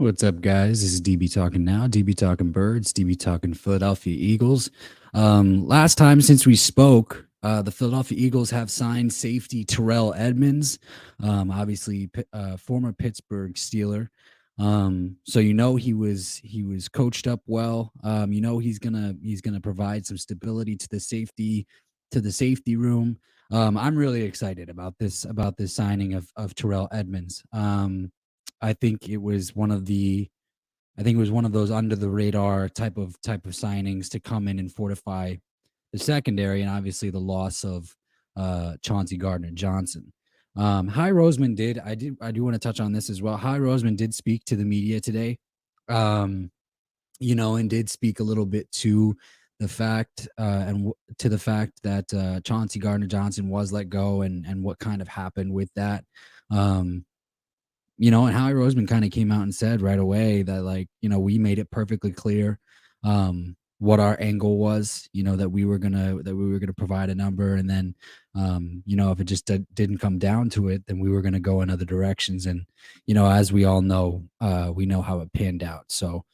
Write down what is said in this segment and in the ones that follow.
What's up, guys? This is DB talking now. DB talking birds. DB talking Philadelphia Eagles. Last time since we spoke, the Philadelphia Eagles have signed safety Terrell Edmunds, obviously former Pittsburgh Steeler. So he was coached up well. He's gonna provide some stability to the safety room. I'm really excited about this signing of Terrell Edmunds. I think it was one of the I think it was one of those under the radar type of signings to come in and fortify the secondary, and obviously the loss of Chauncey Gardner Johnson. Hy Roseman I do want to touch on this as well. Hy Roseman did speak to the media today, um, and did speak a little bit to the fact to the fact that Chauncey Gardner Johnson was let go, and what kind of happened with that. Um, and Howie Roseman kind of came out and said right away that, like, we made it perfectly clear what our angle was, that we were gonna provide a number, and then if it just didn't come down to it, then we were gonna go in other directions. And as we all know, we know how it panned out. So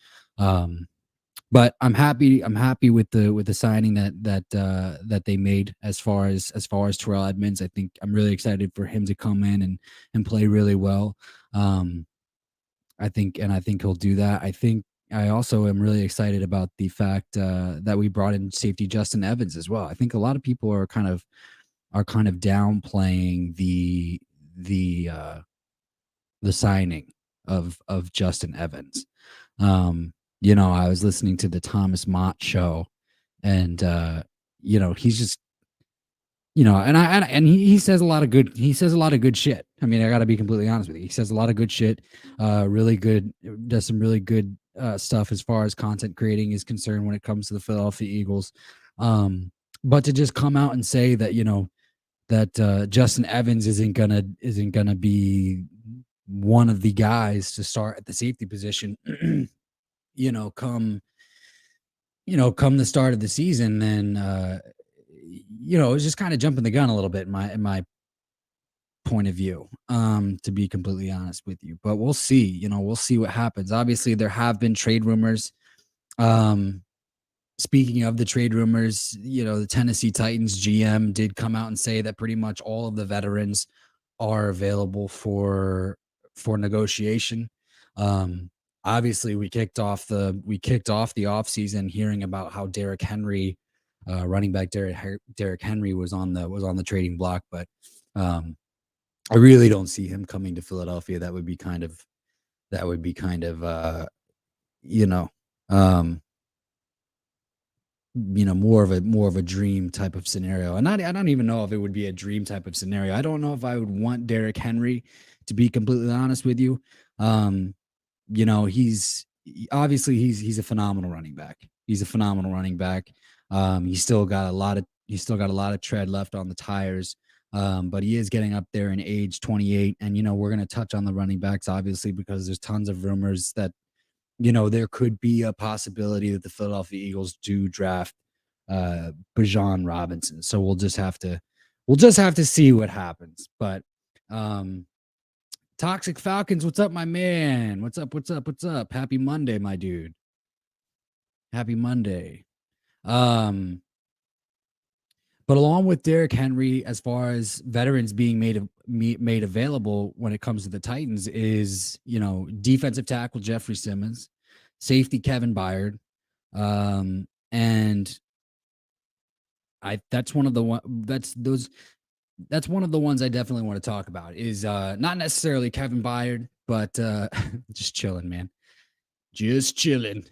but I'm happy with the signing that they made as far as Terrell Edmunds. I think I'm really excited for him to come in and play really well. Um, I think he'll do that. I also am really excited about the fact that we brought in safety Justin Evans as well. I think a lot of people are kind of downplaying the signing of Justin Evans. I was listening to the Thomas Mott show, and he's just and he says a lot of good shit. I mean, I got to be completely honest with you. He says a lot of good shit. Really good, does some really good stuff as far as content creating is concerned when it comes to the Philadelphia Eagles. But to just come out and say that Justin Evans isn't gonna be one of the guys to start at the safety position, you know, come come the start of the season, then it's just kind of jumping the gun a little bit in my point of view, to be completely honest with you. But we'll see. We'll see what happens. Obviously, there have been trade rumors. Um, Speaking of the trade rumors, the Tennessee Titans GM did come out and say that pretty much all of the veterans are available for negotiation. Um, Obviously, we kicked off the offseason hearing about how Derrick Henry, running back Derrick Henry, was on the trading block, but um, I really don't see him coming to Philadelphia. That would be kind of you know um, more of a dream type of scenario. And I don't even know if it would be a dream type of scenario. I don't know if I would want Derrick Henry, to be completely honest with you. Um, he's a phenomenal running back. He's a phenomenal running back. He's still got a lot of tread left on the tires. But he is getting up there in age, 28. And we're going to touch on the running backs, obviously, because there's tons of rumors that there could be a possibility that the Philadelphia Eagles do draft Bijan Robinson. So we'll just have to see what happens. But Toxic Falcons, what's up, my man? What's up? What's up? What's up? Happy Monday, my dude. Happy Monday. Um, but along with Derrick Henry, as far as veterans being made available when it comes to the Titans, is defensive tackle Jeffrey Simmons, safety Kevin Byard, and I that's one of the one that's one of the ones I definitely want to talk about. Is not necessarily Kevin Byard, but just chilling, man, just chilling.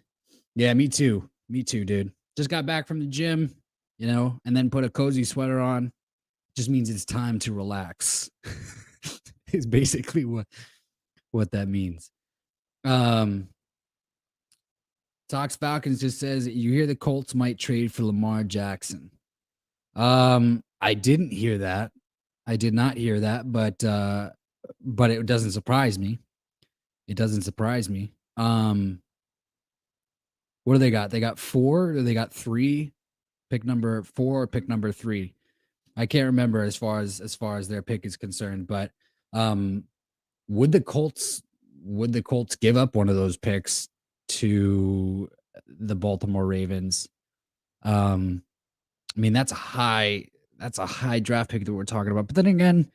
Yeah, me too, dude. Just got back from the gym, and then put a cozy sweater on. Just means it's time to relax. Is basically what that means. Sox Falcons just says you hear the Colts might trade for Lamar Jackson. I didn't hear that. I did not hear that, but it doesn't surprise me. It doesn't surprise me. What do they got? They got 4, or they got 3? Pick number 4 or pick number 3? I can't remember as far as their pick is concerned, but would the Colts would the Colts give up one of those picks to the Baltimore Ravens? Um, I mean, that's a high draft pick that we're talking about. But then again,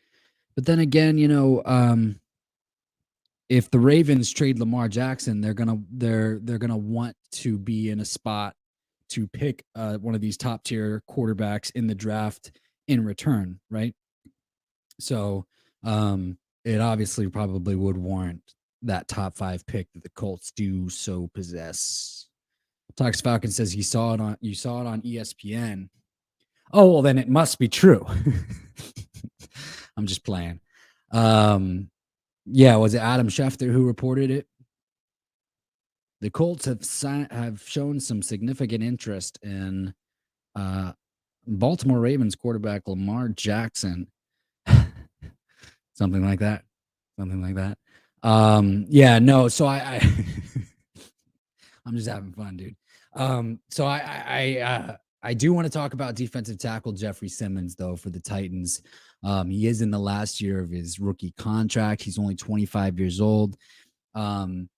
if the Ravens trade Lamar Jackson, they're gonna want to be in a spot to pick one of these top tier quarterbacks in the draft in return, right? So it obviously probably would warrant that top 5 pick that the Colts do so possess. Talks Falcon says you saw it on ESPN. Oh, well then it must be true. I'm just playing. Yeah, was it Adam Schefter who reported it? The Colts have shown some significant interest in Baltimore Ravens quarterback Lamar Jackson. Something like that. Something like that. Yeah, no, so I I'm just having fun, dude. So I do want to talk about defensive tackle Jeffrey Simmons though for the Titans. He is in the last year of his rookie contract. He's only 25 years old. Um,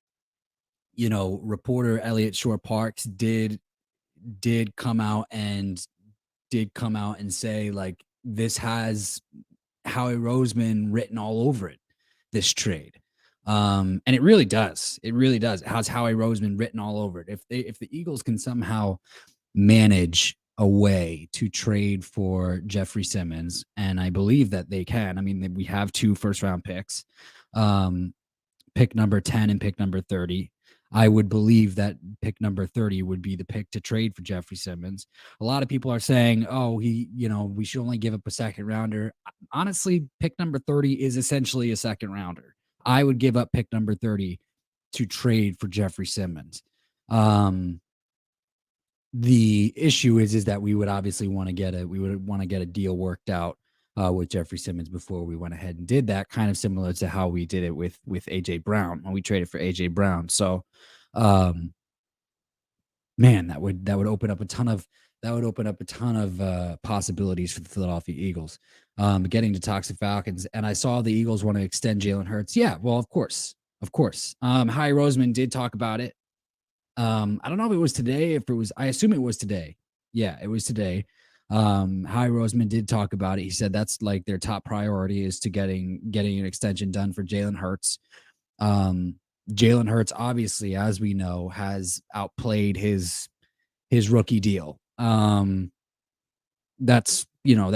reporter Elliot Shore Parks did come out and say like this has Howie Roseman written all over it, this trade. And it really does. It really does. It has Howie Roseman written all over it. If the Eagles can somehow manage a way to trade for Jeffrey Simmons, and I believe that they can. I mean, we have 2 first round picks, pick number 10 and pick number 30. I would believe that pick number 30 would be the pick to trade for Jeffrey Simmons. A lot of people are saying, oh, we should only give up a second rounder. Honestly, pick number 30 is essentially a second rounder. I would give up pick number 30 to trade for Jeffrey Simmons. The issue is that we would obviously want to get a deal worked out with Jeffrey Simmons before we went ahead and did that, kind of similar to how we did it with AJ Brown when we traded for AJ Brown. So, man, that would open up a ton of possibilities for the Philadelphia Eagles. Getting to Toxic Falcons, and I saw the Eagles want to extend Jalen Hurts. Yeah, well, of course. Howie Roseman did talk about it. I don't know if it was today, I assume it was today. Yeah, it was today. Howie Roseman did talk about it. He said that's like their top priority is to getting an extension done for Jalen Hurts. Jalen Hurts, obviously, as we know, has outplayed his rookie deal. That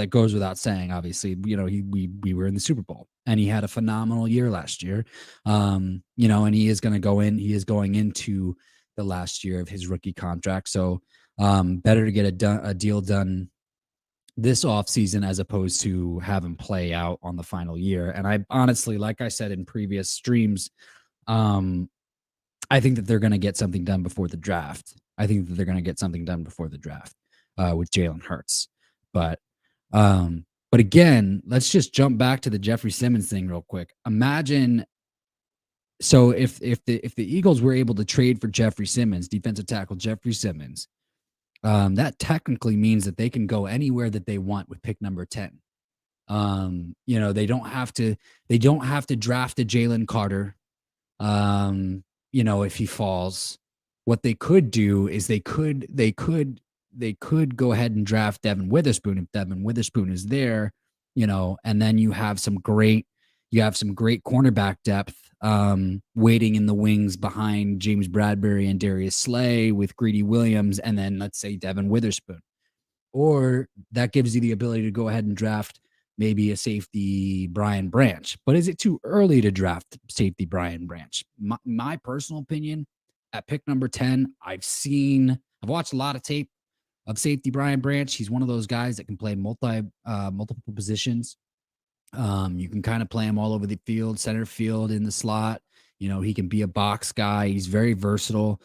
goes without saying. Obviously, we were in the Super Bowl and he had a phenomenal year last year. And he is going into the last year of his rookie contract. So better to get a deal done this offseason as opposed to have him play out on the final year. And I honestly, like I said in previous streams, I think that they're going to get something done before the draft. With Jalen Hurts. But again, let's just jump back to the Jeffrey Simmons thing real quick. Imagine, so if the Eagles were able to trade for Jeffrey Simmons, defensive tackle Jeffrey Simmons, that technically means that they can go anywhere that they want with pick number 10. They don't have to draft a Jalen Carter. If he falls, what they could do is they could go ahead and draft Devin Witherspoon if Devin Witherspoon is there, and then you have some great cornerback depth waiting in the wings behind James Bradbury and Darius Slay with Greedy Williams, and then let's say Devin Witherspoon. Or that gives you the ability to go ahead and draft maybe a safety Brian Branch. But is it too early to draft safety Brian Branch? My personal opinion, at pick number 10, I've watched a lot of tape of safety Brian Branch. He's one of those guys that can play multiple positions. You can kind of play him all over the field, center field, in the slot. He can be a box guy. He's very versatile.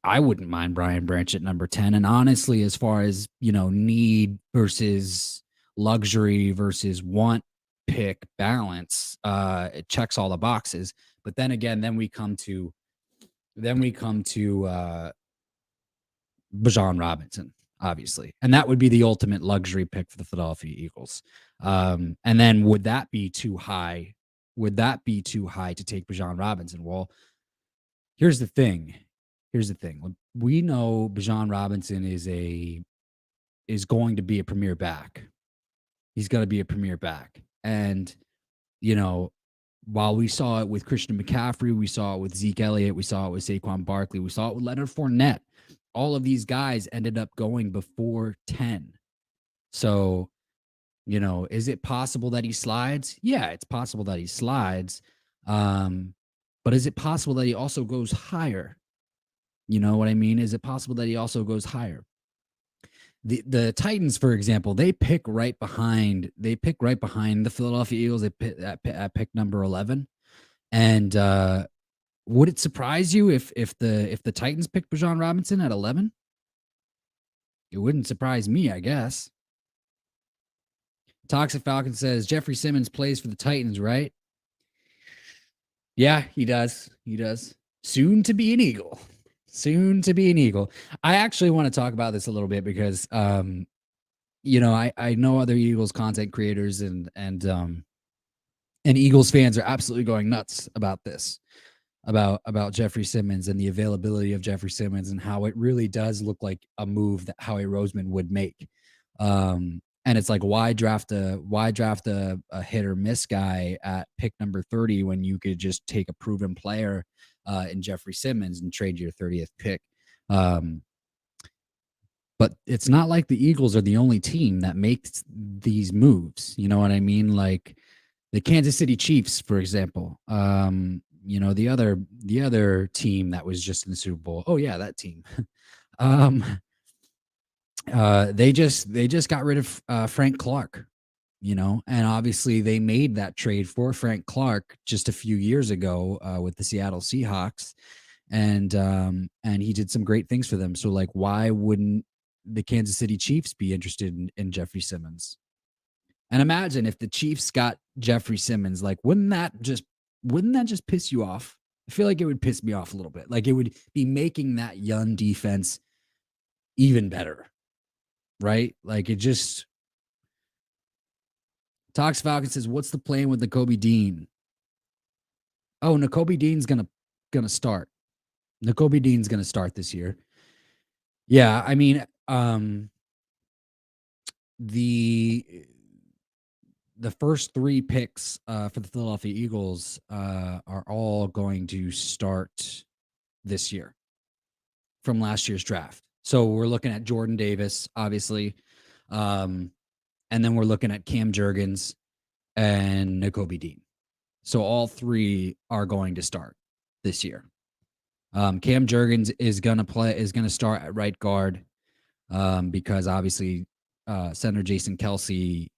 I wouldn't mind Brian Branch at number 10. And honestly, as far as, need versus luxury versus want pick balance, it checks all the boxes. But then again, then we come to Bijan Robinson, obviously. And that would be the ultimate luxury pick for the Philadelphia Eagles. And then would that be too high would that be too high to take Bijan Robinson? Well, here's the thing. We know Bijan Robinson is going to be a premier back. He's going to be a premier back. And, you know, while we saw it with Christian McCaffrey, we saw it with Zeke Elliott, we saw it with Saquon Barkley, we saw it with Leonard Fournette. All of these guys ended up going before 10. So, you know, is it possible that he slides? Yeah, it's possible that he slides. But is it possible that he also goes higher? You know what I mean? Is it possible that he also goes higher? The Titans, for example, they pick right behind the Philadelphia Eagles at pick number 11. And would it surprise you if the Titans picked Bijan Robinson at 11? It wouldn't surprise me, I guess. Toxic Falcon says Jeffrey Simmons plays for the Titans, right? Yeah, he does. Soon to be an Eagle. I actually want to talk about this a little bit because you know, I know other Eagles content creators and Eagles fans are absolutely going nuts about this, about Jeffrey Simmons and the availability of Jeffrey Simmons and how it really does look like a move that Howie Roseman would make. And it's like, why draft a hit or miss guy at pick number 30 when you could just take a proven player in Jeffrey Simmons and trade your 30th pick? But it's not like the Eagles are the only team that makes these moves. You know what I mean? Like the Kansas City Chiefs, for example. You know, the other team that was just in the Super Bowl. Oh yeah, that team. They just got rid of Frank Clark, you know, and obviously they made that trade for Frank Clark just a few years ago with the Seattle Seahawks, and he did some great things for them. So like, why wouldn't the Kansas City Chiefs be interested in Jeffrey Simmons? And imagine if the Chiefs got Jeffrey Simmons, like, wouldn't that just piss you off? I feel like it would piss me off a little bit. Like it would be making that young defense even better. Right? Like it just. Tox Falcon says, "What's the plan with Nakobe Dean?" Oh, Nakobe Dean's gonna start. Nakobe Dean's gonna start this year. Yeah, I mean, the first 3 picks for the Philadelphia Eagles are all going to start this year from last year's draft. So we're looking at Jordan Davis, obviously. And then we're looking at Cam Jurgens and Nakobe Dean. So all 3 are going to start this year. Cam Jurgens is going to start at right guard because obviously center Jason Kelce,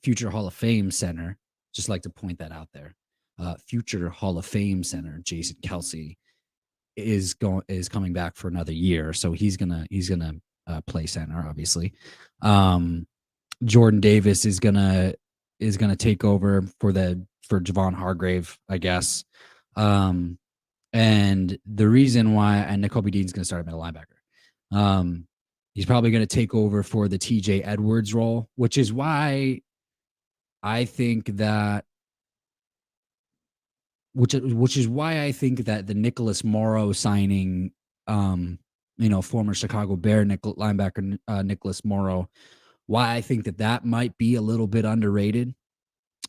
future Hall of Fame center. Just like to point that out there. Future Hall of Fame center Jason Kelce is coming back for another year, so he's gonna play center, obviously. Jordan Davis is gonna take over for Javon Hargrave, I guess. And the reason why, and Nakobe Dean's gonna start at middle linebacker. He's probably gonna take over for the TJ Edwards role, which is why I think that the Nicholas Morrow signing, you know, former Chicago Bear linebacker Nicholas Morrow, why I think that might be a little bit underrated.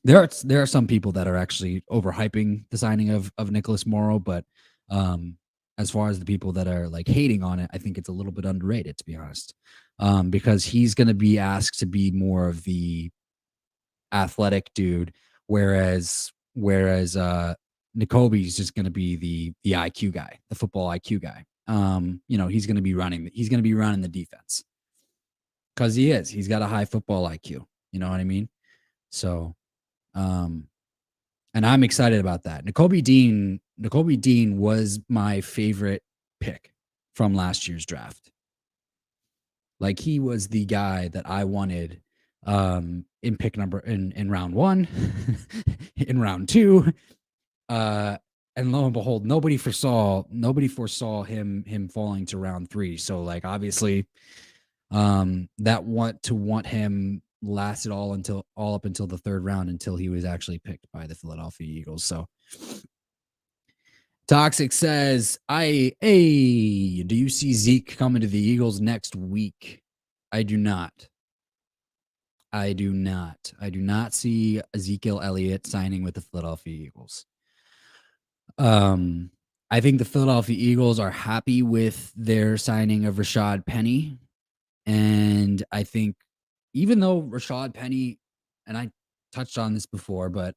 There are some people that are actually overhyping the signing of Nicholas Morrow, but as far as the people that are like hating on it, I think it's a little bit underrated, to be honest, because he's going to be asked to be more of the athletic dude, whereas Nakobe's just going to be the IQ guy, the football IQ guy. You know, he's going to be running the defense because he's got a high football IQ. You know what I mean? So, and I'm excited about that. Nakobe Dean was my favorite pick from last year's draft. Like he was the guy that I wanted in pick number in round 1, in round 2. And lo and behold, nobody foresaw him falling to round 3. So like obviously, want him lasted all up until the third round until he was actually picked by the Philadelphia Eagles. So Toxic says, do you see Zeke coming to the Eagles next week? I do not. I do not see Ezekiel Elliott signing with the Philadelphia Eagles. I think the Philadelphia Eagles are happy with their signing of Rashad Penny. And I think even though Rashad Penny, and I touched on this before, but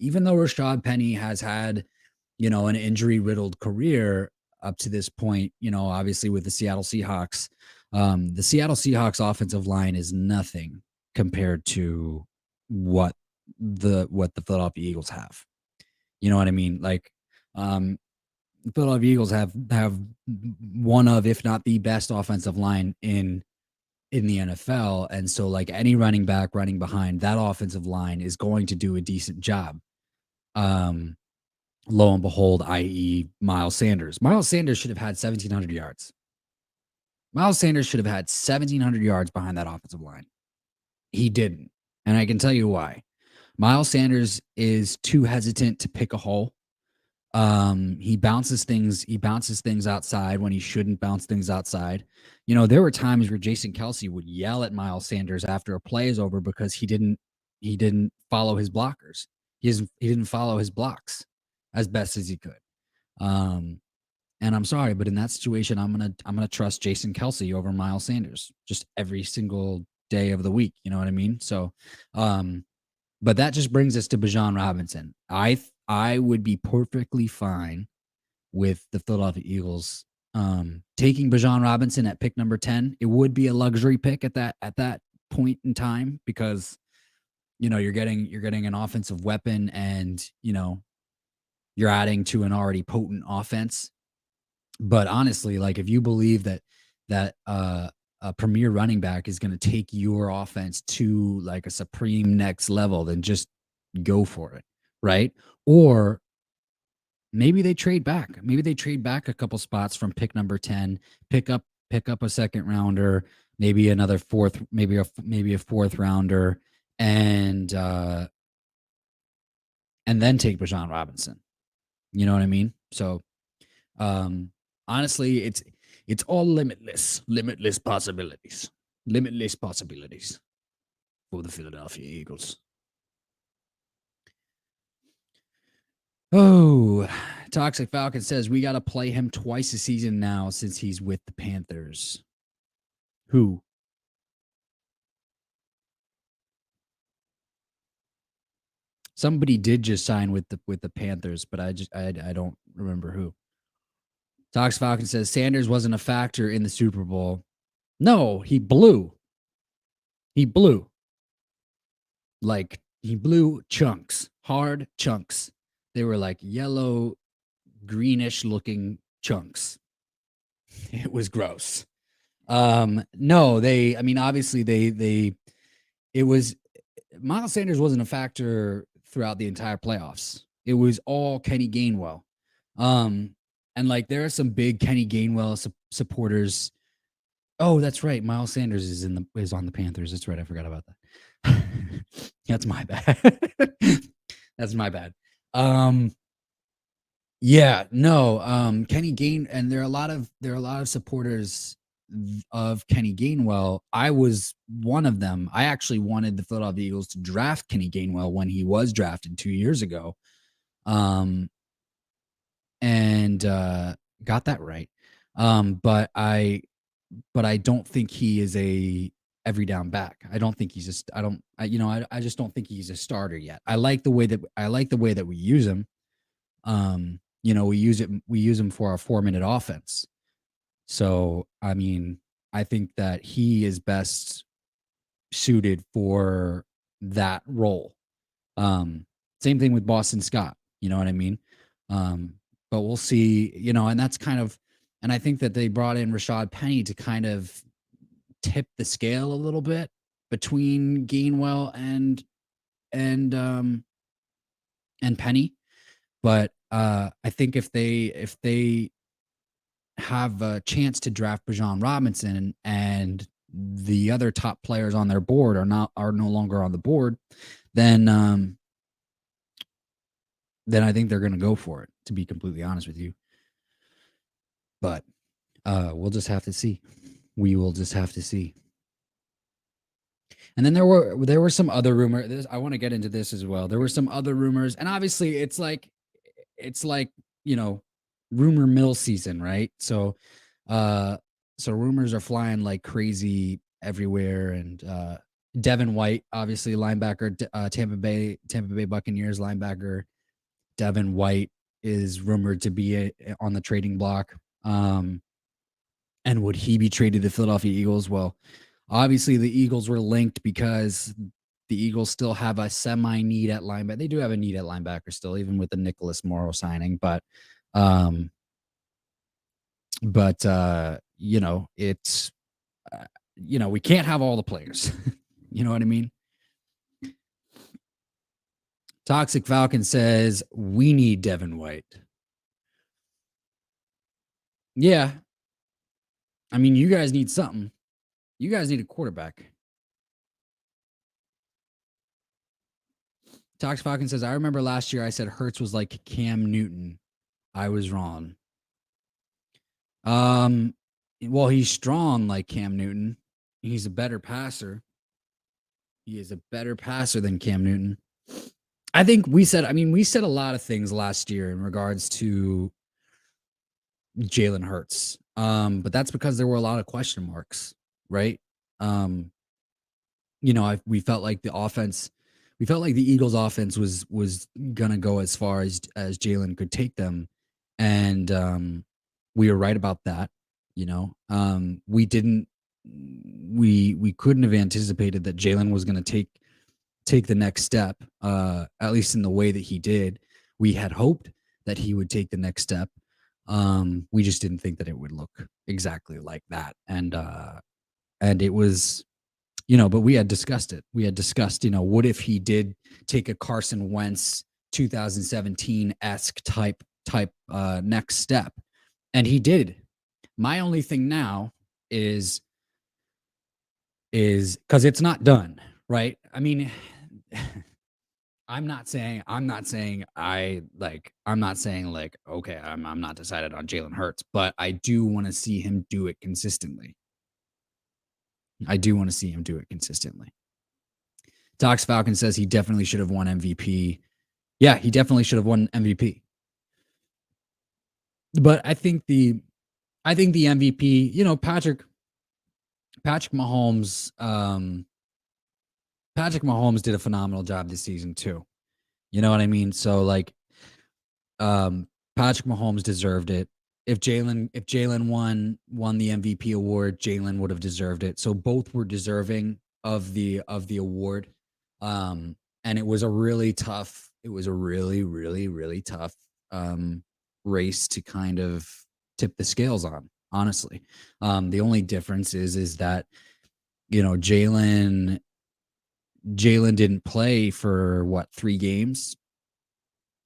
even though Rashad Penny has had, an injury-riddled career up to this point, obviously with the Seattle Seahawks, the Seattle Seahawks offensive line is nothing compared to what the Philadelphia Eagles have. You know what I mean? Like, the Philadelphia Eagles have one of, if not the best offensive line in the NFL. And so like any running back running behind that offensive line is going to do a decent job. Lo and behold, i.e. Miles Sanders. Miles Sanders should have had 1,700 yards. Miles Sanders should have had 1,700 yards behind that offensive line. He didn't. And I can tell you why. Miles Sanders is too hesitant to pick a hole. He bounces things outside when he shouldn't bounce things outside. There were times where Jason Kelce would yell at Miles Sanders after a play is over because he didn't follow his blockers. He didn't follow his blocks as best as he could. And I'm sorry, but in that situation, I'm gonna trust Jason Kelce over Miles Sanders just every single day of the week. You know what I mean? So, but that just brings us to Bijan Robinson. I would be perfectly fine with the Philadelphia Eagles taking Bijan Robinson at pick number 10. It would be a luxury pick at that point in time because you're getting an offensive weapon and you're adding to an already potent offense. But honestly, like if you believe that a premier running back is going to take your offense to like a supreme next level, then just go for it, right? Or maybe they trade back. Maybe they trade back a couple spots from pick number 10, pick up a second rounder, maybe another fourth, maybe a fourth rounder, and then take Bijan Robinson. You know what I mean? So honestly, it's all limitless possibilities for the Philadelphia Eagles. Oh, Toxic Falcon says we got to play him twice a season now since he's with the Panthers. Who? Somebody did just sign with the Panthers, but I don't remember who. Toxic Falcon says Sanders wasn't a factor in the Super Bowl. No, he blew. He blew. Like he blew chunks, hard chunks. They were like yellow, greenish looking chunks. It was gross. No, obviously it was Miles Sanders wasn't a factor throughout the entire playoffs. It was all Kenny Gainwell. And like there are some big Kenny Gainwell supporters. Oh, that's right. Miles Sanders is on the Panthers. That's right. I forgot about that. That's my bad. That's my bad. Yeah, no, Kenny Gain, and there are a lot of supporters of Kenny Gainwell. I was one of them. I actually wanted the Philadelphia Eagles to draft Kenny Gainwell when he was drafted 2 years ago. And got that right. But I don't think he is a every down back. I don't think he's I just don't think he's a starter yet. I like the way that we use him. We use him for our 4-minute offense. So, I think that he is best suited for that role. Same thing with Boston Scott, you know what I mean? But we'll see, and that's and I think that they brought in Rashad Penny to kind of tip the scale a little bit between Gainwell and Penny. But I think if they have a chance to draft Bijan Robinson and the other top players on their board are no longer on the board, then I think they're going to go for it, to be completely honest with you. But we'll just have to see. We will just have to see. And then there were some other rumors. I want to get into this as well. There were some other rumors, and obviously it's like rumor mill season, right? So rumors are flying like crazy everywhere, and Devin White, obviously linebacker, Tampa Bay Buccaneers linebacker. Devin White is rumored to be on the trading block. And would he be traded to the Philadelphia Eagles? Well, obviously the Eagles were linked because the Eagles still have a semi-need at linebacker. They do have a need at linebacker still, even with the Nicholas Morrow signing. But it's we can't have all the players. You know what I mean? Toxic Falcon says we need Devin White. Yeah. I mean, you guys need something. You guys need a quarterback. Toxic Falcon says, I remember last year I said Hurts was like Cam Newton. I was wrong. Well, he's strong like Cam Newton. He's a better passer. He is a better passer than Cam Newton. I think we said a lot of things last year in regards to Jalen Hurts. But that's because there were a lot of question marks, right? We felt like the Eagles offense was gonna go as far as Jalen could take them. And we were right about that. We couldn't have anticipated that Jalen was gonna take the next step, at least in the way that he did. We had hoped that he would take the next step. We just didn't think that it would look exactly like that. And it was, but we had discussed it. We had discussed, what if he did take a Carson Wentz 2017-esque type next step? And he did. My only thing now is because it's not done, right? I mean, I'm not saying okay, I'm not decided on Jalen Hurts, but I do want to see him do it consistently. Tox Falcon says he definitely should have won MVP. Yeah, he definitely should have won MVP. But I think the MVP, Patrick Mahomes, did a phenomenal job this season too. You know what I mean? So like, Patrick Mahomes deserved it. If Jalen won the MVP award, Jalen would have deserved it. So both were deserving of the award. And it was a really really tough race to kind of tip the scales on, honestly. The only difference is that Jalen didn't play for 3 games.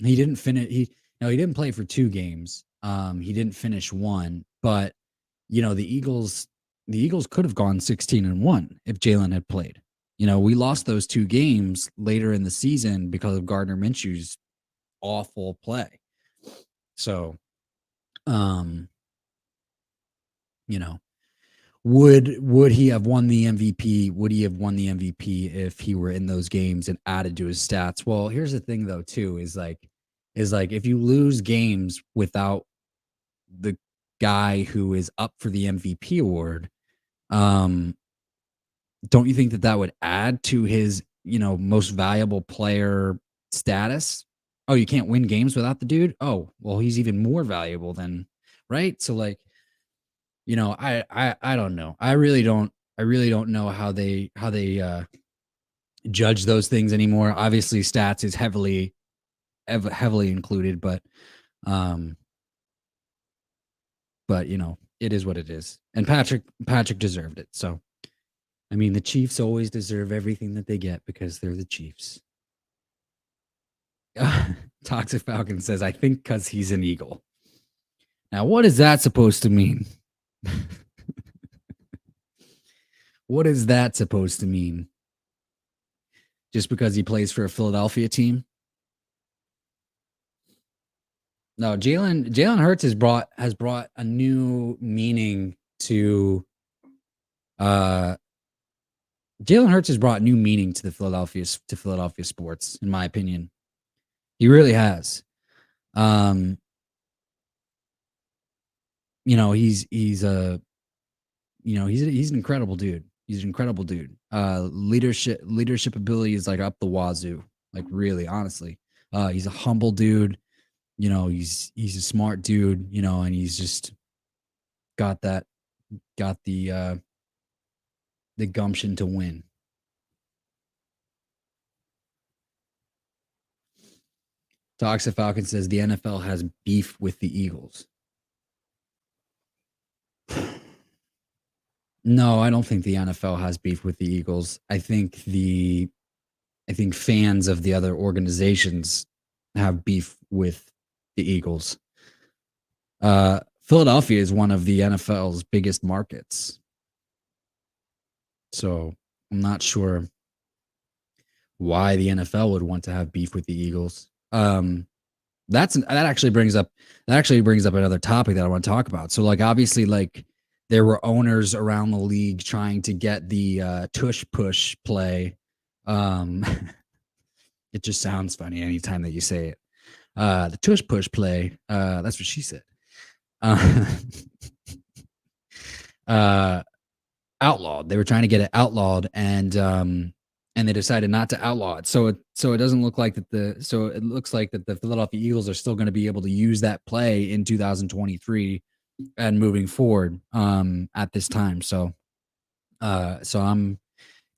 He didn't finish. He didn't play for 2 games. He didn't finish 1, but the Eagles could have gone 16-1 if Jalen had played. We lost those 2 games later in the season because of Gardner Minshew's awful play. So, would he have won the MVP? Would he have won the MVP if he were in those games and added to his stats? Well, here's the thing though, too, is like if you lose games without the guy who is up for the MVP award, don't you think that would add to his, most valuable player status? Oh, you can't win games without the dude? Oh, well, he's even more valuable than, right? So like, I don't know. I really don't know how they judge those things anymore. Obviously stats is heavily included, but it is what it is. And Patrick deserved it. So, I mean, the Chiefs always deserve everything that they get because they're the Chiefs. Toxic Falcon says, I think because he's an Eagle. Now, what is that supposed to mean? What is that supposed to mean? Just because he plays for a Philadelphia team? No, Jalen Hurts has brought a new meaning to uh Jalen Hurts has brought new meaning to the Philadelphia sports, in my opinion. He really has. Um, you know, he's an incredible dude. He's an incredible dude. Leadership ability is like up the wazoo. Like really, honestly. He's a humble dude. He's a smart dude, and he's just got that got the gumption to win. Toxic Falcon says the NFL has beef with the Eagles. No, I don't think the NFL has beef with the Eagles. I think fans of the other organizations have beef with the Eagles. Philadelphia is one of the NFL's biggest markets. So I'm not sure why the NFL would want to have beef with the Eagles. That actually brings up another topic that I want to talk about. So like obviously like there were owners around the league trying to get the tush push play. It just sounds funny anytime that you say it. The tush push play. That's what she said. Uh, uh, outlawed. They were trying to get it outlawed, and they decided not to outlaw it. So it doesn't look like that it looks like that the Philadelphia Eagles are still going to be able to use that play in 2023 and moving forward at this time. So I'm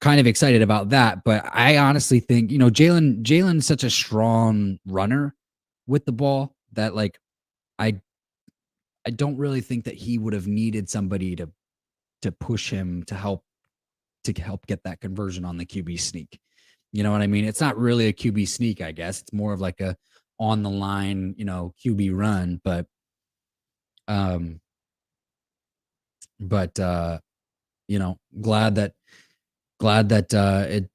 kind of excited about that, but I honestly think, Jalen's such a strong runner with the ball that like I I don't really think that he would have needed somebody to push him to help get that conversion on the QB sneak. You know what I mean? It's not really a QB sneak, I guess. It's more of like a on the line, QB run, um but glad that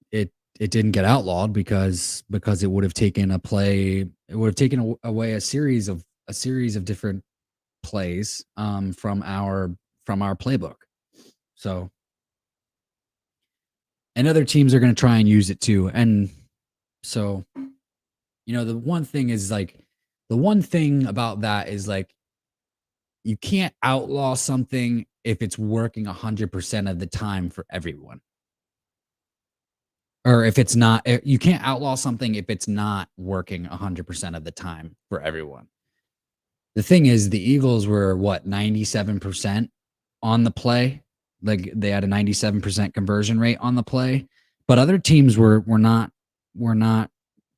it didn't get outlawed because it would have taken away a series of different plays from our playbook. So, and other teams are going to try and use it too. And so, the one thing about that is like you can't outlaw something if it's working 100% of the time for everyone. Or if it's not, you can't outlaw something if it's not working 100% of the time for everyone. The thing is, the Eagles were what, 97% on the play? Like they had a 97% conversion rate on the play, but other teams were not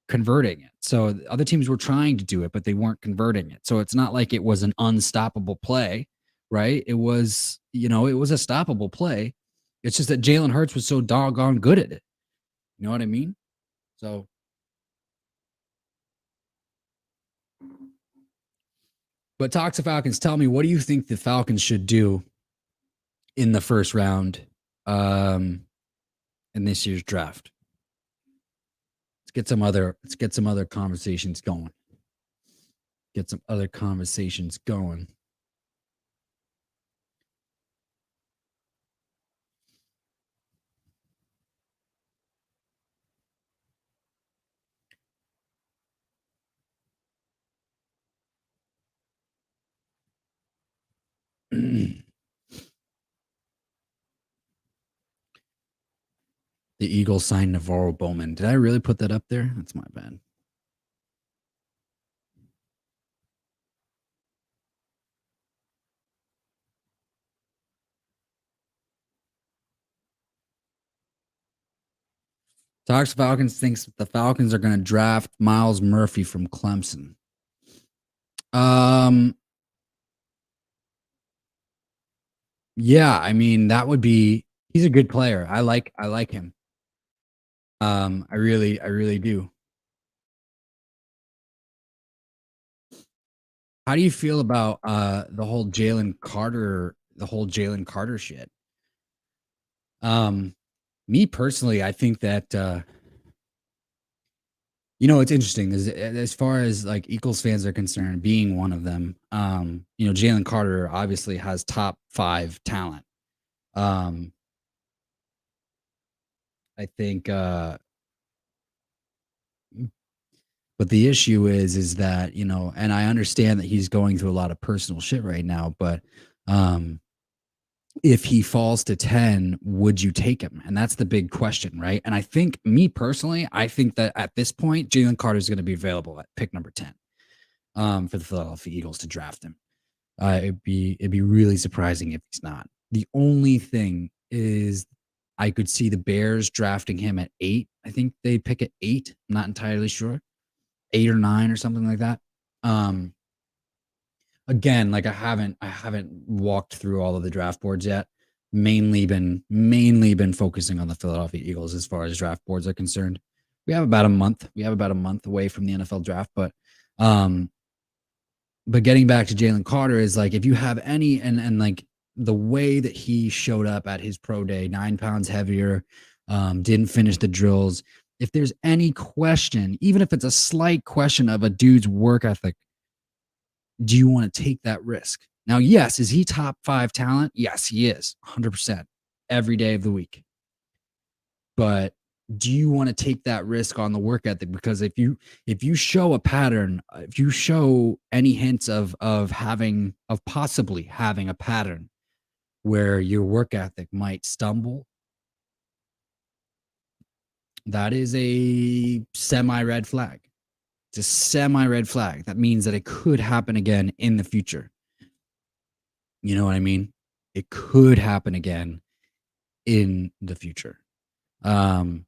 converting it. So other teams were trying to do it, but they weren't converting it. So it's not like it was an unstoppable play, right? It was a stoppable play. It's just that Jalen Hurts was so doggone good at it. You know what I mean? So, but talk to Falcons. Tell me, what do you think the Falcons should do in the first round in this year's draft? Let's get some other conversations going. Get some other conversations going. The Eagles signed Navarro Bowman. Did I really put that up there? That's my bad. Talks Falcons thinks the Falcons are going to draft Miles Murphy from Clemson. Um, yeah, I mean that would be. He's a good player. I like him. I really do. How do you feel about the whole Jalen Carter shit? Um, Me personally, I think that it's interesting as far as like Eagles fans are concerned, being one of them. Jalen Carter obviously has top 5 talent. Um, I think, but the issue is that and I understand that he's going through a lot of personal shit right now, but um, if he falls to 10, would you take him? And that's the big question, right? And I think, me personally, I think that at this point, Jalen Carter is going to be available at pick number 10 for the Philadelphia Eagles to draft him. It'd be really surprising if he's not. The only thing is I could see the Bears drafting him at 8. I think they pick at 8. I'm not entirely sure. 8 or 9 or something like that. Um, Again, like I haven't walked through all of the draft boards yet. Mainly been focusing on the Philadelphia Eagles as far as draft boards are concerned. We have about a month. We have about a month away from the NFL draft, um but getting back to Jalen Carter is like, if you have any, and like the way that he showed up at his pro day, 9 pounds heavier, didn't finish the drills. If there's any question, even if it's a slight question of a dude's work ethic, do you want to take that risk? Now, yes, is he top 5 talent? Yes, he is, 100% every day of the week. But do you want to take that risk on the work ethic? Because if you show a pattern, if you show any hints of possibly having a pattern where your work ethic might stumble, that is a semi red flag. It's a semi red flag. That means that it could happen again in the future. You know what I mean? It could happen again in the future. Um,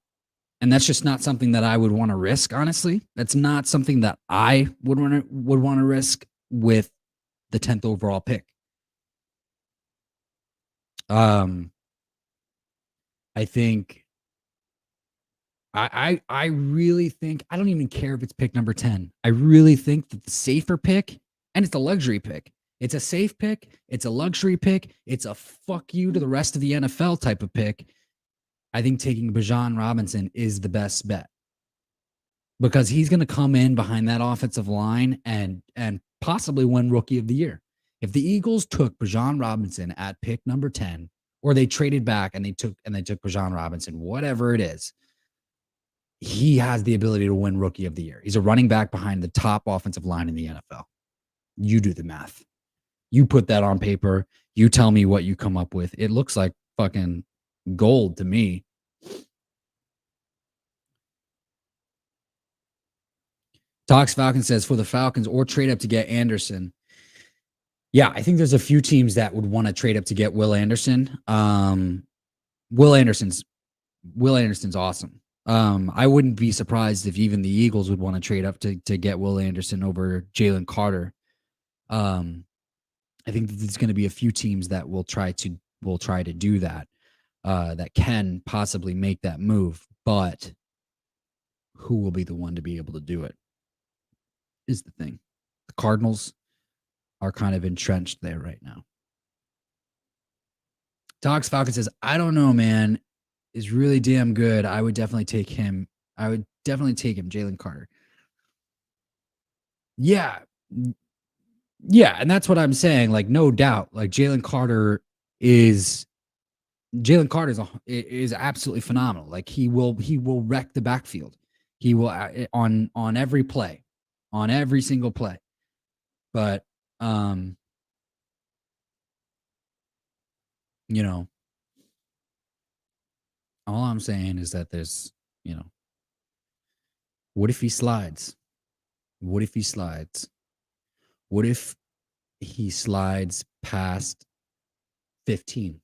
and that's just not something that I would want to risk, honestly. That's not something that I would want to risk with the 10th overall pick. Um, I think I really think, I don't even care if it's pick number 10. I really think that the safer pick, and it's a luxury pick. It's a safe pick, it's a luxury pick, it's a fuck you to the rest of the NFL type of pick. I think taking Bijan Robinson is the best bet, because he's going to come in behind that offensive line and possibly win Rookie of the Year. If the Eagles took Bijan Robinson at pick number 10, or they traded back and they took Bijan Robinson, whatever it is, he has the ability to win Rookie of the Year. He's a running back behind the top offensive line in the NFL. You do the math. You put that on paper. You tell me what you come up with. It looks like fucking gold to me. Talks Falcon says, for the Falcons, or trade up to get Anderson. Yeah, I think there's a few teams that would want to trade up to get Will Anderson. Will Anderson's awesome. I wouldn't be surprised if even the Eagles would want to trade up to get Will Anderson over Jalen Carter. I think that there's going to be a few teams that will try to do that. That can possibly make that move, but who will be the one to be able to do it is the thing. The Cardinals are kind of entrenched there right now. Dogs Falcon says, I don't know, man. Is really damn good. I would definitely take him. Jalen Carter. Yeah. Yeah, and that's what I'm saying. Like, no doubt. Like, Jalen Carter is absolutely phenomenal. Like, he will wreck the backfield. He will on every play, on every single play. But you know, all I'm saying is that there's, what if he slides? What if he slides? What if he slides past 15?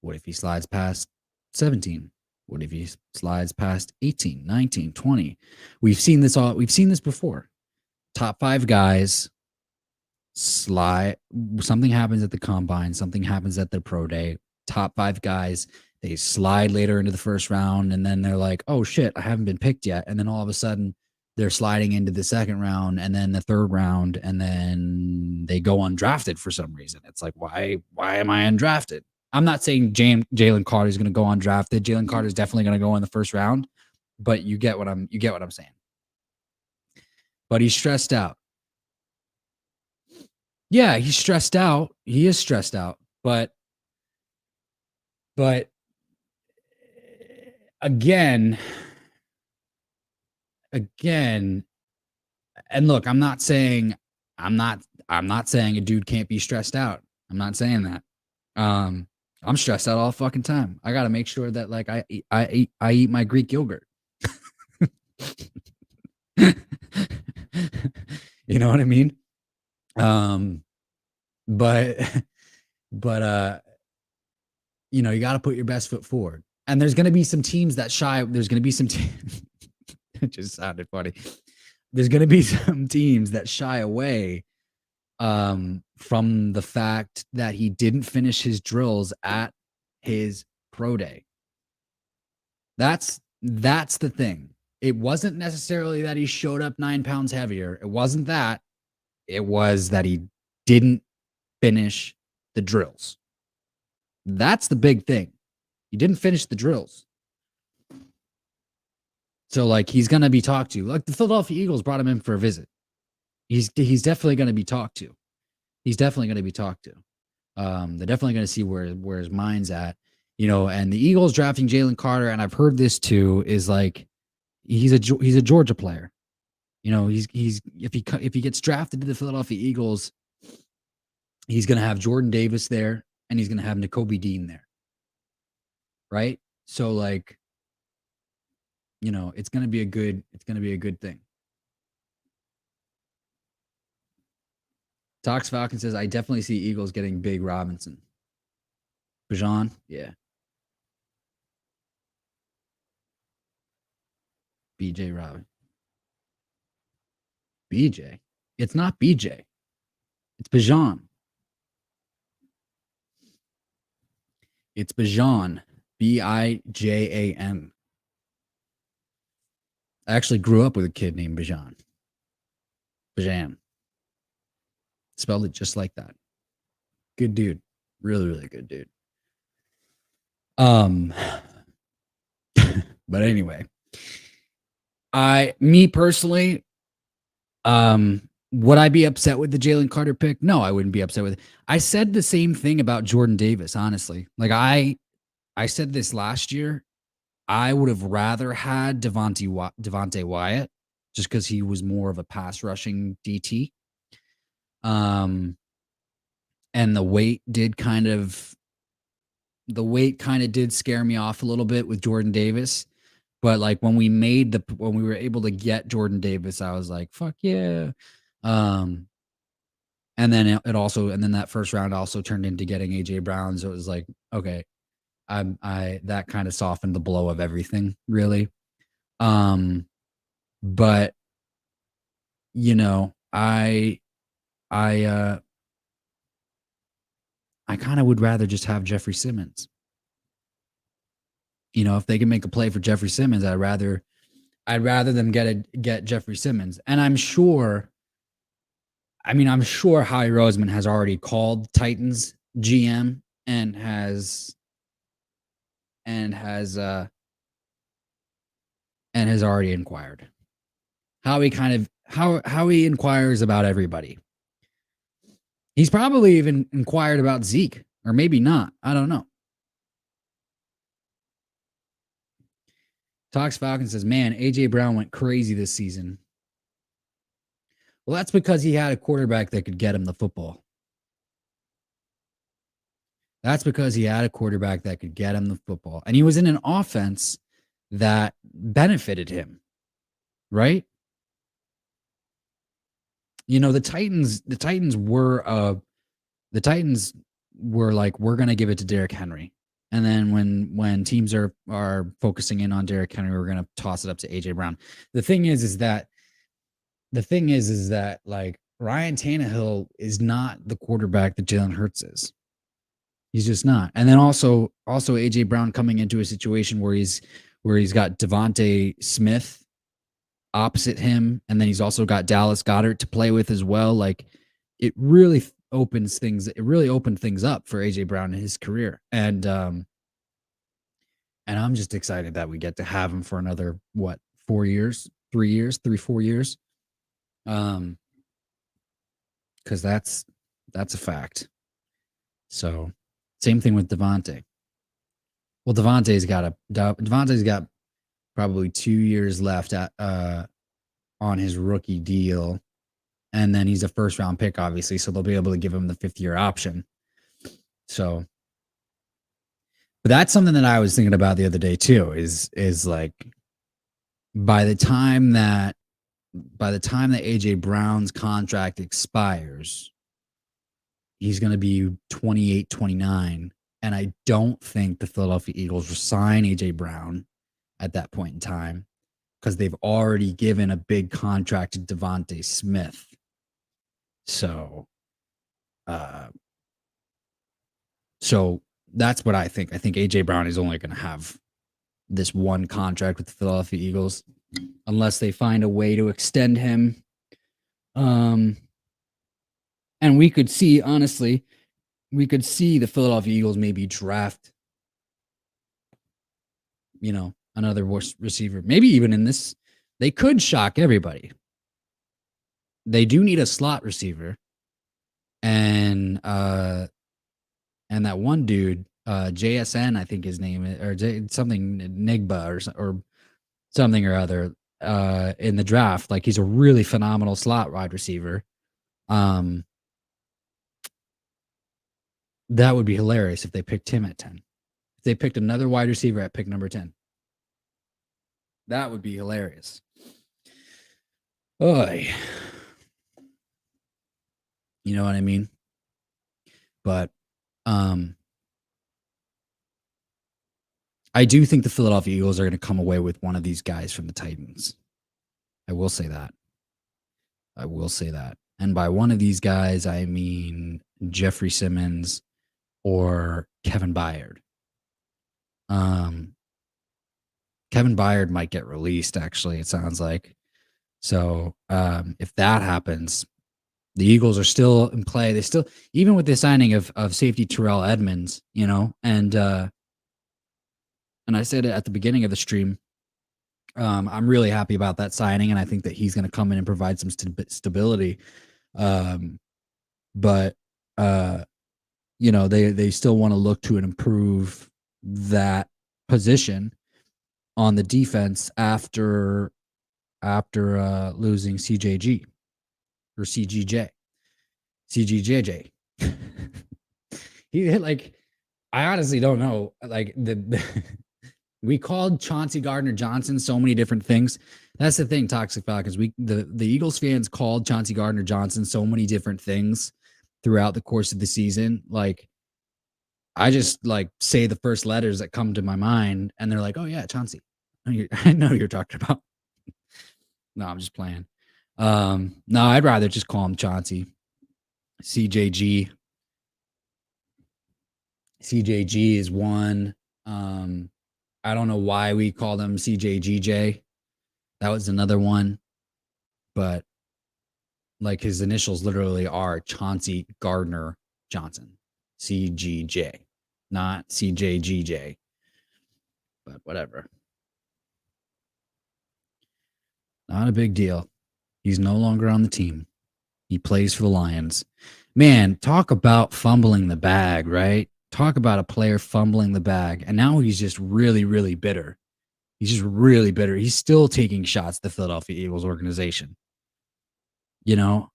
What if he slides past 17? What if he slides past 18, 19, 20? We've seen this before. Top 5 guys slide. Something happens at the combine, something happens at their pro day. Top 5 guys, they slide later into the first round, and then they're like, oh shit, I haven't been picked yet. And then all of a sudden they're sliding into the second round and then the third round, and then they go undrafted for some reason. It's like, why am I undrafted? I'm not saying Jalen Carter is going to go undrafted. Jalen Carter is definitely going to go in the first round, but you get what I'm saying. But he's stressed out. Yeah, he's stressed out. He is stressed out, but again, and look, I'm not saying a dude can't be stressed out. I'm not saying that. I'm stressed out all the fucking time. I got to make sure that like I eat my Greek yogurt. You know what I mean? But you know, you got to put your best foot forward. And there's going to be some teams that shy. There's going to be some it just sounded funny. There's going to be some teams that shy away from the fact that he didn't finish his drills at his pro day. That's the thing. It wasn't necessarily that he showed up 9 pounds heavier. It wasn't that. It was that he didn't finish the drills. That's the big thing. He didn't finish the drills. So like he's going to be talked to. Like the Philadelphia Eagles brought him in for a visit. He's definitely going to be talked to. He's definitely going to be talked to. They're definitely going to see where his mind's at, you know. And the Eagles drafting Jalen Carter, and I've heard this too, is like he's a Georgia player. You know, he's if he gets drafted to the Philadelphia Eagles, he's going to have Jordan Davis there, and he's going to have Nakobe Dean there, right? So like, you know, it's going to be a good thing. Tox Falcon says, I definitely see Eagles getting Big Robinson. Bajan, yeah. BJ Robin. BJ? It's not BJ. It's Bajan. It's Bajan. Bijan. I actually grew up with a kid named Bajan. Bajan. Spelled it just like that. Good dude. Really, really good dude. But anyway, me personally, would I be upset with the Jalen Carter pick? No, I wouldn't be upset with it. I said the same thing about Jordan Davis, honestly. Like I said this last year. I would have rather had Devontae Wyatt just because he was more of a pass rushing DT. And the weight kind of did scare me off a little bit with Jordan Davis. But like when we were able to get Jordan Davis, I was like, fuck yeah. And then that first round also turned into getting AJ Brown. So it was like, okay, that kind of softened the blow of everything, really. But you know, I kind of would rather just have Jeffrey Simmons. You know, if they can make a play for Jeffrey Simmons, I'd rather them get Jeffrey Simmons. And I'm sure Howie Roseman has already called Titans GM and has already inquired. Howie inquires about everybody. He's probably even inquired about Zeke, or maybe not. I don't know. Tox Falcon says, man, AJ Brown went crazy this season. Well, that's because he had a quarterback that could get him the football. And he was in an offense that benefited him, right? You know, the Titans were like, we're going to give it to Derrick Henry. And then when teams are focusing in on Derrick Henry, we're going to toss it up to AJ Brown. The thing is that like Ryan Tannehill is not the quarterback that Jalen Hurts is. He's just not. And then also AJ Brown coming into a situation where he's got Devontae Smith opposite him, and then he's also got Dallas Goedert to play with as well. Like it really opens things. It really opened things up for AJ Brown in his career, and I'm just excited that we get to have him for another 4 years, 3 years, 3 4 years, because that's a fact. So, same thing with Devontae. Well, Devontae's got probably 2 years left on his rookie deal, and then he's a first round pick, obviously, so they'll be able to give him the 5th-year option. So, but that's something that I was thinking about the other day too. Is like by the time that AJ Brown's contract expires, he's going to be 28, 29. And I don't think the Philadelphia Eagles will sign AJ Brown at that point in time because they've already given a big contract to Devontae Smith. So that's what I think. I think AJ Brown is only going to have this one contract with the Philadelphia Eagles unless they find a way to extend him. And we could see, honestly, the Philadelphia Eagles maybe draft, another receiver. Maybe even in this, they could shock everybody. They do need a slot receiver. And that one dude, JSN, I think his name is, or something Nigba or something or other, in the draft. Like, he's a really phenomenal slot wide receiver. That would be hilarious if they picked him at 10. If they picked another wide receiver at pick number 10. That would be hilarious. Oy. You know what I mean? But I do think the Philadelphia Eagles are going to come away with one of these guys from the Titans. I will say that. And by one of these guys, I mean Jeffrey Simmons or Kevin Byard. Kevin Byard might get released, actually, it sounds like. So if that happens, the Eagles are still in play. They still, even with the signing of safety Terrell Edmunds, and I said it at the beginning of the stream, I'm really happy about that signing, and I think that he's going to come in and provide some stability. But they still want to look to improve that position on the defense after losing CJG or CGJ. He like, I honestly don't know. Like we called Chauncey Gardner-Johnson so many different things. That's the thing, Toxic Falcons. The Eagles fans called Chauncey Gardner-Johnson so many different things throughout the course of the season. Like, I just say the first letters that come to my mind, and they're like, "Oh yeah, Chauncey." I know who you're talking about. No, I'm just playing. No, I'd rather just call him Chauncey. CJG is one. I don't know why we called him CJGJ. That was another one. But his initials literally are Chauncey Gardner Johnson. CGJ, not CJGJ. But whatever. Not a big deal. He's no longer on the team. He plays for the Lions. Man, talk about fumbling the bag, right? Talk about a player fumbling the bag. And now he's just really, really bitter. He's still taking shots at the Philadelphia Eagles organization. I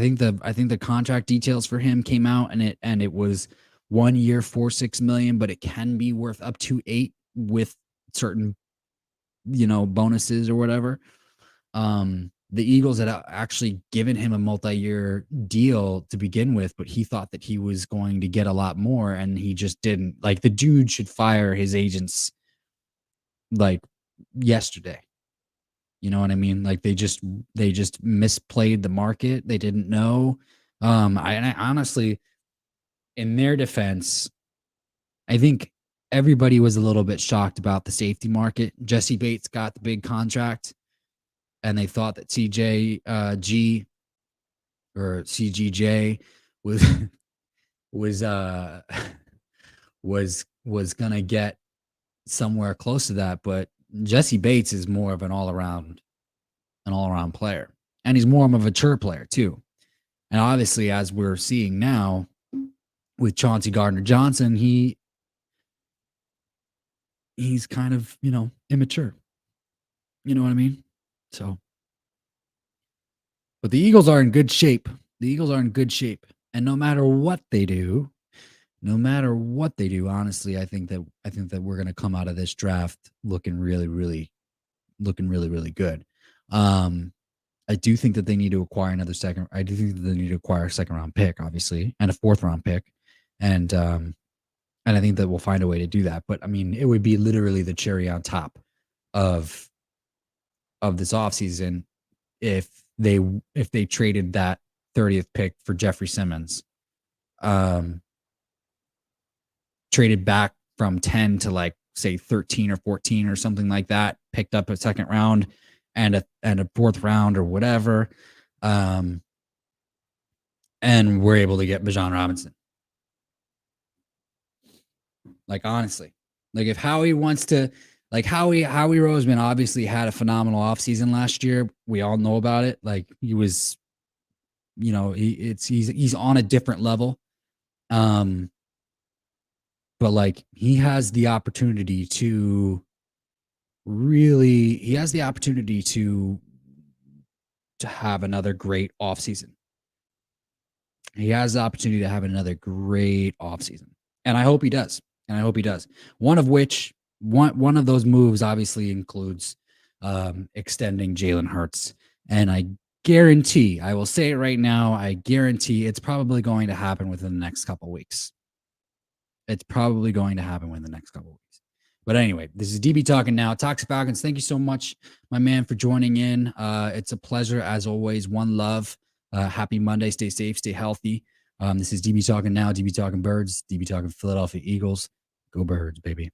think the contract details for him came out, and it was 1 year, $4.6 million, but it can be worth up to $8 million with certain, bonuses or whatever. The Eagles had actually given him a multi-year deal to begin with, but he thought that he was going to get a lot more, and he just didn't. The dude should fire his agents yesterday. You know what I mean? They just misplayed the market. They didn't know. I honestly, in their defense, I think everybody was a little bit shocked about the safety market. Jesse Bates got the big contract, and they thought that CJG or CGJ was was was gonna get somewhere close to that, but Jesse Bates is more of an all around player, and he's more of a mature player too. And obviously, as we're seeing now with Chauncey Gardner Johnson, he's kind of immature. You know what I mean? So, but the Eagles are in good shape. The Eagles are in good shape, and no matter what they do, honestly, I think that we're gonna come out of this draft looking really good. Um, I do think that they need to acquire another second. I do think that they need to acquire a second round pick, obviously, and a fourth round pick, and I think that we'll find a way to do that. But I mean, it would be literally the cherry on top of this offseason if they traded that 30th pick for Jeffrey Simmons, traded back from 10 to like say 13 or 14 or something like that, picked up a second round and a fourth round or whatever, and we're able to get Bijan Robinson. Like, honestly, like if Howie wants to, like Howie Roseman obviously had a phenomenal offseason last year. We all know about it. Like he was, he's on a different level. But like he has the opportunity to have another great offseason. He has the opportunity to have another great offseason. And I hope he does. One of those moves obviously includes extending Jalen Hurts. And I will say it right now, I guarantee it's probably going to happen within the next couple of weeks. But anyway, this is DB talking now. Toxic Falcons, thank you so much, my man, for joining in. It's a pleasure as always. One love. Happy Monday. Stay safe. Stay healthy. This is DB talking now. DB talking Birds. DB talking Philadelphia Eagles. Go Birds, baby.